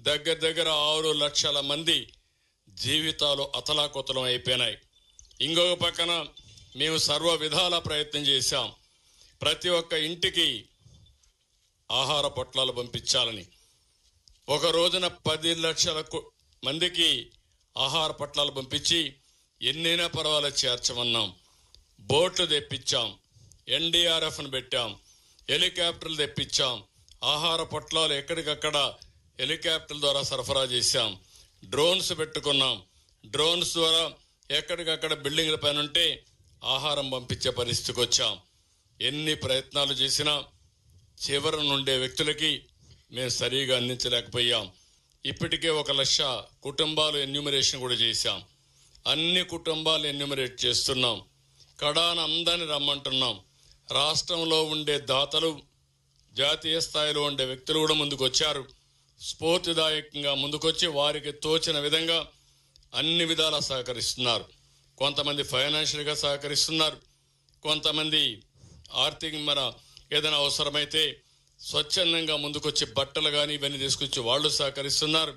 దగ్గర దగ్గర 6 లక్షల మంది జీవితాలు అతలాకుతలం అయిపోయినాయి. ఇంకొక పక్కన మేము సర్వ విధాల ప్రయత్నం చేశాం. ప్రతి ఒక్క ఇంటికి ఆహార పొట్లాలు పంపించాలని. ఒక రోజున 10 లక్షల మందికి ఆహార పొట్లాలు పంపించి ఎన్నైనా పర్వాలేదు చేర్చమన్నాం. బోట్లు తెప్పించాం, ఎన్డీఆర్ఎఫ్ను పెట్టాం, హెలికాప్టర్లు తెప్పించాం, ఆహార పొట్లాలు ఎక్కడికక్కడ హెలికాప్టర్ల ద్వారా సరఫరా చేశాం, డ్రోన్స్ పెట్టుకున్నాం. డ్రోన్స్ ద్వారా ఎక్కడికక్కడ బిల్డింగ్ల పైన ఉంటే ఆహారం పంపించే పరిస్థితికి వచ్చాం. ఎన్ని ప్రయత్నాలు చేసినా చివరి నుండే వ్యక్తులకి మేము సరిగా అందించలేకపోయాం. ఇప్పటికే 1 లక్ష కుటుంబాలు ఎన్యూమరేషన్ కూడా చేశాం. అన్ని కుటుంబాలు ఎన్యూమరేట్ చేస్తున్నాం. కడాన అందరిని రమ్మంటున్నాం. రాష్ట్రంలో ఉండే దాతలు, జాతీయ స్థాయిలో ఉండే వ్యక్తులు కూడా ముందుకు వచ్చారు. స్ఫూర్తిదాయకంగా ముందుకొచ్చి వారికి తోచిన విధంగా అన్ని విధాలా సహకరిస్తున్నారు. కొంతమంది ఫైనాన్షియల్గా సహకరిస్తున్నారు, కొంతమంది ఆర్థిక ఏదైనా అవసరమైతే స్వచ్ఛందంగా ముందుకొచ్చి బట్టలు కానీ ఇవన్నీ తీసుకొచ్చి వాళ్ళు సహకరిస్తున్నారు.